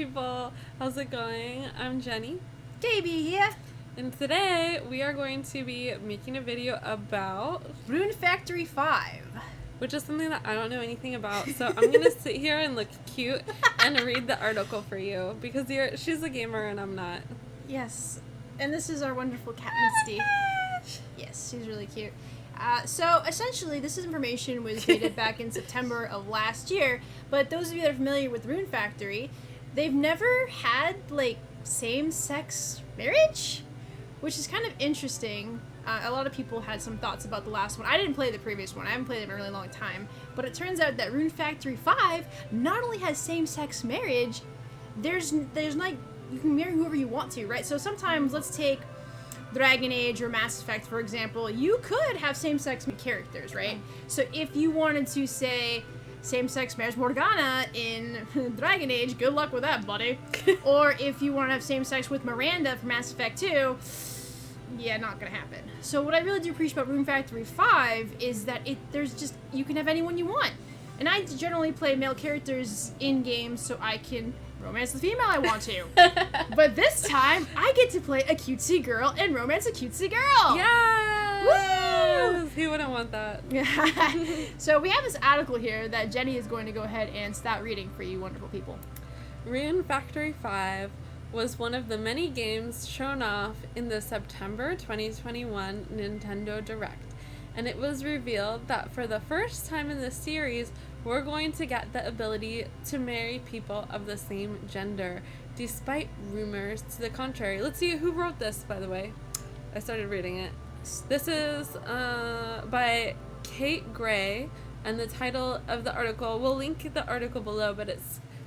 people. How's it going? I'm Jenni KB here. And today we are going to be making a video about Rune Factory 5. Which is something that I don't know anything about. So I'm going to sit here and look cute and read the article for you because she's a gamer and I'm not. Yes. And this is our wonderful cat Misty. Yes, she's really cute. So essentially this information was dated back in September of last year, but those of you that are familiar with Rune Factory, they've never had like same-sex marriage, which is kind of interesting. A lot of people had some thoughts about the last one. I didn't play the previous one. I haven't played it in a really long time. But it turns out that Rune Factory 5 not only has same-sex marriage, there's like, you can marry whoever you want to, right? So sometimes, let's take Dragon Age or Mass Effect, for example. You could have same-sex characters, right? So if you wanted to, say, same-sex marriage Morgana in Dragon Age, good luck with that, buddy. Or if you want to have same-sex with Miranda from Mass Effect 2, yeah, not gonna happen. So what I really do appreciate about Rune Factory 5 is that you can have anyone you want. And I generally play male characters in games so I can romance the female I want to. But this time, I get to play a cutesy girl and romance a cutesy girl! Yes! Woo! Who wouldn't want that? So we have this article here that Jenni is going to go ahead and start reading for you wonderful people. Rune Factory 5 was one of the many games shown off in the September 2021 Nintendo Direct, and it was revealed that for the first time in the series, we're going to get the ability to marry people of the same gender, despite rumors to the contrary. Let's see who wrote this, by the way. I started reading it. This is by Kate Gray, and the title of the article, we'll link the article below, but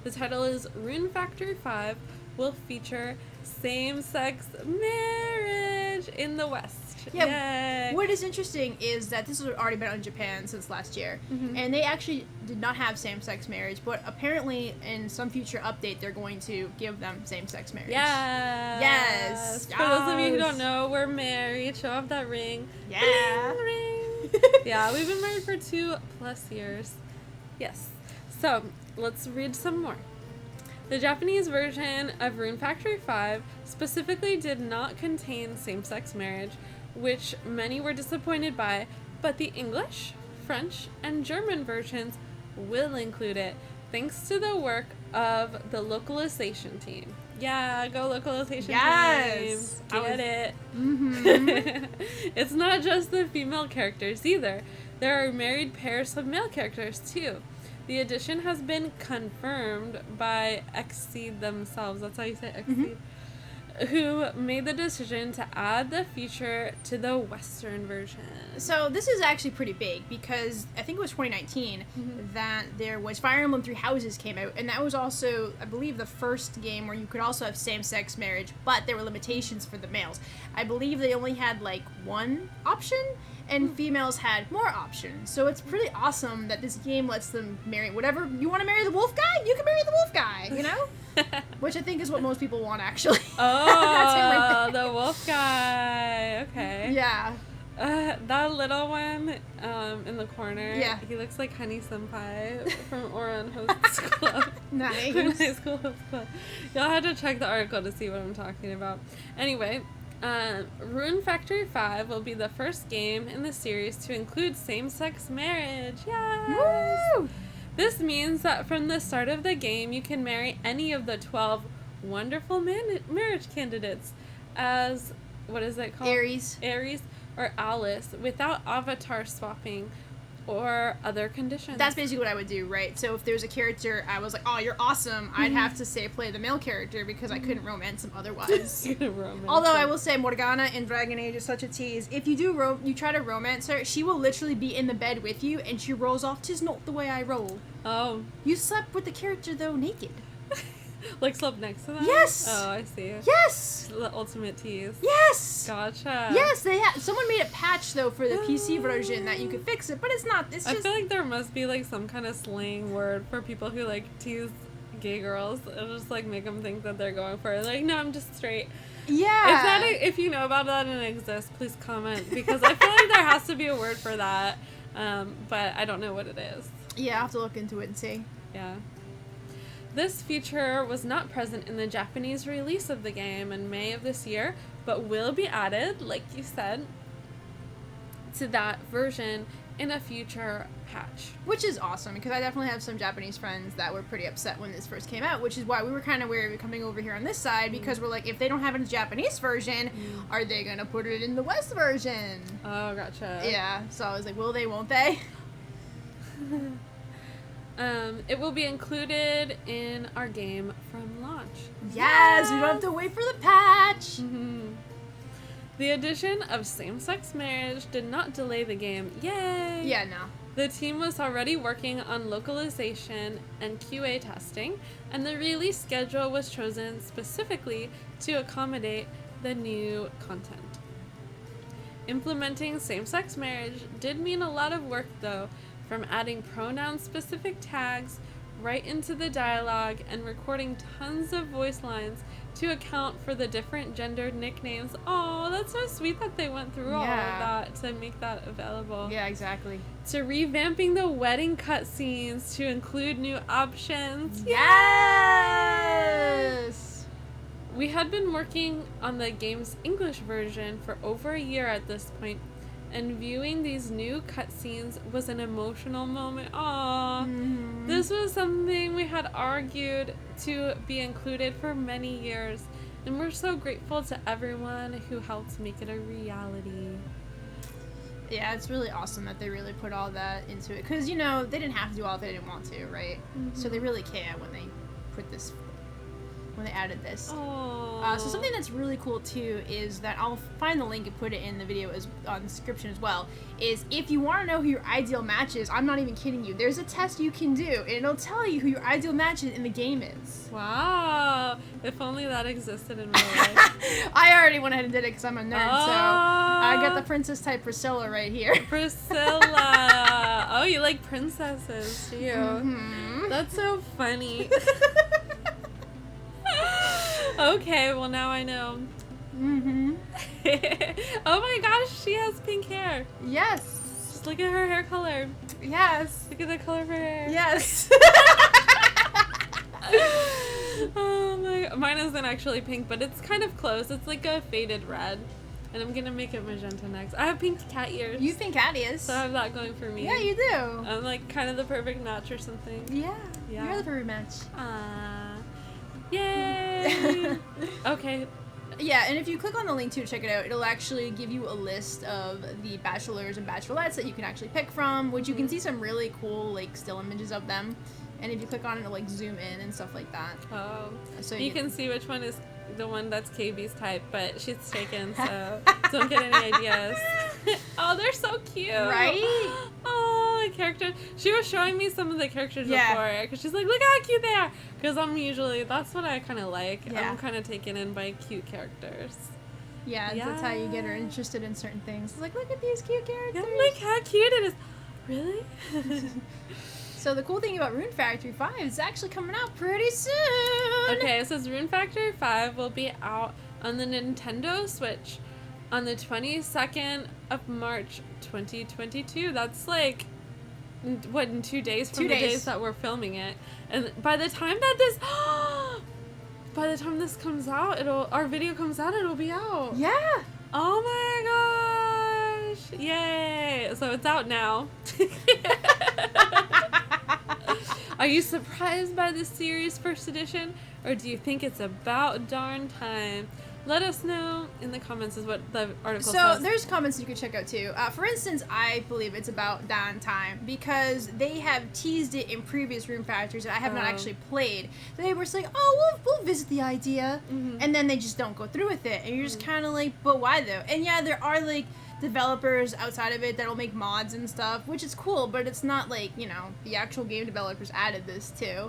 the title is Rune Factory 5 will feature same-sex marriage in the West. Yeah. Yay. What is interesting is that this has already been out in Japan since last year, and they actually did not have same-sex marriage, but apparently in some future update they're going to give them same-sex marriage. Yes. For those of you who don't know, we're married. Show off that ring. Yeah. Bling, ring. Yeah, we've been married for 2+ years. Yes. So let's read some more. The Japanese version of Rune Factory 5 specifically did not contain same-sex marriage, which many were disappointed by, but the English, French, and German versions will include it, thanks to the work of the localization team. Yeah, go localization team. Get it. Mm-hmm. It's not just the female characters either. There are married pairs of male characters too. The addition has been confirmed by XC themselves, that's how you say XC, who made the decision to add the feature to the Western version. So this is actually pretty big because I think it was 2019 that there was Fire Emblem Three Houses came out, and that was also, I believe, the first game where you could also have same-sex marriage, but there were limitations for the males. I believe they only had like one option, and females had more options. So it's pretty awesome that this game lets them marry whatever. You want to marry the wolf guy? You can marry the wolf guy, you know? Which I think is what most people want, actually. Oh, that's him right there. The wolf guy. Okay. Yeah. That little one in the corner. Yeah. He looks like Honey Senpai from Ouran Host Club. Nice. From High School Host Club. Y'all had to check the article to see what I'm talking about. Anyway, Rune Factory 5 will be the first game in the series to include same-sex marriage. Yes! Woo! This means that from the start of the game, you can marry any of the 12 wonderful marriage candidates as, what is it called? Aries or Alice without avatar swapping or other conditions. That's basically what I would do, right? So if there's a character I was like, oh, you're awesome, I'd have to say play the male character because I couldn't romance him otherwise. Although I will say Morgana in Dragon Age is such a tease. If you do you try to romance her, she will literally be in the bed with you and she rolls off, "'Tis not the way I roll." Oh. You slept with the character though naked. Like slept next to them? Yes! Oh, I see. Yes! The ultimate tease. Yes! Gotcha. Yes, someone made a patch though for the PC version that you could fix it, but it's not. It's just. I feel like there must be like some kind of slang word for people who like tease gay girls and just like make them think that they're going for it. Like, no, I'm just straight. Yeah. If you know about that and it exists, please comment because I feel like there has to be a word for that, but I don't know what it is. Yeah, I'll have to look into it and see. Yeah. This feature was not present in the Japanese release of the game in May of this year, but will be added, like you said, to that version in a future patch. Which is awesome, because I definitely have some Japanese friends that were pretty upset when this first came out, which is why we were kind of wary of coming over here on this side, because we're like, if they don't have it in the Japanese version, are they going to put it in the West version? Oh, gotcha. Yeah, so I was like, will they, won't they? It will be included in our game from launch. Yes, we don't have to wait for the patch. The addition of same-sex marriage did not delay the game. Yay! Yeah, no. The team was already working on localization and QA testing, and the release schedule was chosen specifically to accommodate the new content. Implementing same-sex marriage did mean a lot of work, though, from adding pronoun-specific tags right into the dialogue and recording tons of voice lines to account for the different gendered nicknames. Oh, that's so sweet that they went through all of that to make that available. Yeah, exactly. To revamping the wedding cutscenes to include new options. Yes! We had been working on the game's English version for over a year at this point, and viewing these new cutscenes was an emotional moment. Aww. This was something we had argued to be included for many years, and we're so grateful to everyone who helped make it a reality. Yeah, it's really awesome that they really put all that into it, because, you know, they didn't have to do all that, they didn't want to, right? So they really care when they put this, when they added this. So something that's really cool too is that I'll find the link and put it in the video on the description as well, is if you want to know who your ideal match is, I'm not even kidding you, there's a test you can do and it'll tell you who your ideal match in the game is. Wow, if only that existed in real life. I already went ahead and did it because I'm a nerd, so I got the princess type Priscilla right here. Priscilla. Oh, you like princesses too. That's so funny. Okay, well now I know. Oh my gosh, she has pink hair. Yes. Just look at her hair color. Yes. Look at the color of her hair. Yes. Oh my, mine isn't actually pink, but it's kind of close. It's like a faded red. And I'm gonna make it magenta next. I have pink cat ears. You think cat ears? So I have that going for me. Yeah, you do. I'm like kind of the perfect match or something. Yeah. You're the perfect match. Yay! Okay. Yeah, and if you click on the link to check it out, it'll actually give you a list of the bachelors and bachelorettes that you can actually pick from, which you can see some really cool like still images of them. And if you click on it, it'll like zoom in and stuff like that. Oh. So you can see which one is the one that's KB's type, but she's taken, so don't get any ideas. Oh, they're so cute. Right? Oh, the characters. She was showing me some of the characters before, because she's like, look how cute they are. Because I'm usually, that's what I kind of like. Yeah. I'm kind of taken in by cute characters. Yeah, that's how you get her interested in certain things. It's like, look at these cute characters. Yeah, look how cute it is. Really? So the cool thing about Rune Factory 5 is actually coming out pretty soon. Okay, it says Rune Factory 5 will be out on the Nintendo Switch on the 22nd of March 2022. That's like, what, in 2 days from 2 the days. days that we're filming it. And by the time this comes out, our video comes out, it'll be out. Yeah. Oh my gosh. Yay. So it's out now. Are you surprised by this series' first edition, or do you think it's about darn time? Let us know in the comments is what the article says. So there's comments you could check out too. For instance, I believe it's about darn time because they have teased it in previous Rune Factories that I have not actually played. They were saying, oh, we'll visit the idea, and then they just don't go through with it. And you're just kind of like, but why though? And yeah, there are like developers outside of it that'll make mods and stuff, which is cool, but it's not like, you know, the actual game developers added this too.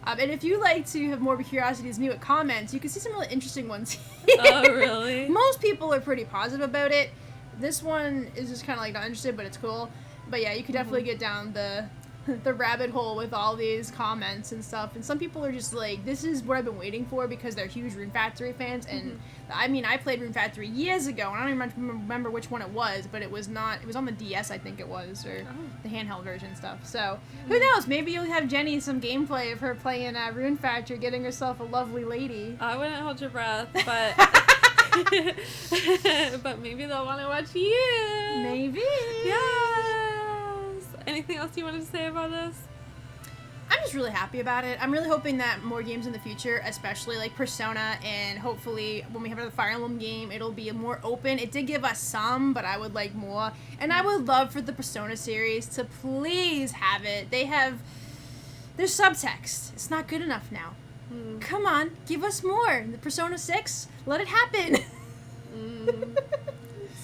And if you like to have more curiosity as me with comments, you can see some really interesting ones. Oh, really? Most people are pretty positive about it. This one is just kind of like not interested, but it's cool. But yeah, you could definitely get down the the rabbit hole with all these comments and stuff, and some people are just like, this is what I've been waiting for because they're huge Rune Factory fans, and I mean, I played Rune Factory years ago, and I don't even remember which one it was, but it was on the DS, I think it was, or the handheld version stuff, so who knows, maybe you'll have Jenny some gameplay of her playing Rune Factory, getting herself a lovely lady. I wouldn't hold your breath, but but maybe they'll want to watch you. Maybe. Yes. Anything else you wanted to say about this? I'm just really happy about it. I'm really hoping that more games in the future, especially like Persona, and hopefully when we have another Fire Emblem game, it'll be more open. It did give us some, but I would like more. And I would love for the Persona series to please have it. There's subtext. It's not good enough now. Come on, give us more. The Persona 6, let it happen.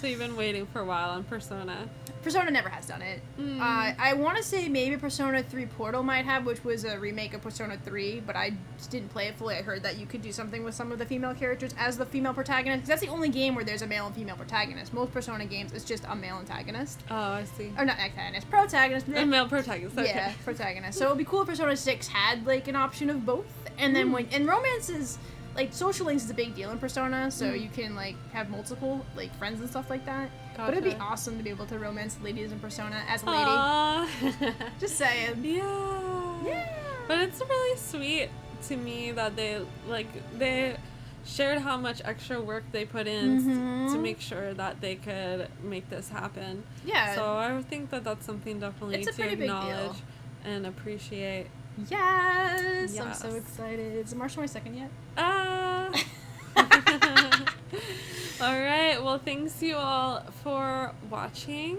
So you've been waiting for a while on Persona. Persona never has done it. I want to say maybe Persona 3 Portal might have, which was a remake of Persona 3, but I just didn't play it fully. I heard that you could do something with some of the female characters as the female protagonist, because that's the only game where there's a male and female protagonist. Most Persona games, it's just a male antagonist. Oh, I see. Or not antagonist, protagonist. A male protagonist, okay. Yeah, protagonist. So it would be cool if Persona 6 had, like, an option of both. And then and romance is, like, social links is a big deal in Persona, so you can, like, have multiple, like, friends and stuff like that. Gotcha. But it'd be awesome to be able to romance ladies in Persona as a lady. Just saying. Yeah. But it's really sweet to me that they shared how much extra work they put in to make sure that they could make this happen. Yeah. So I think that that's something definitely to acknowledge and appreciate. Yes. I'm so excited. Is it March 22nd yet? All right. Well, thanks you all for watching.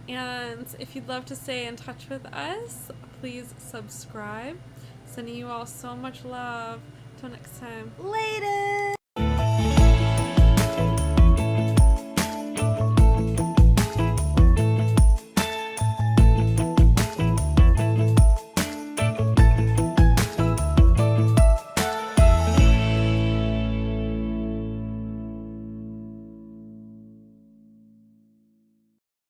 And if you'd love to stay in touch with us, please subscribe. Sending you all so much love. Till next time. Later.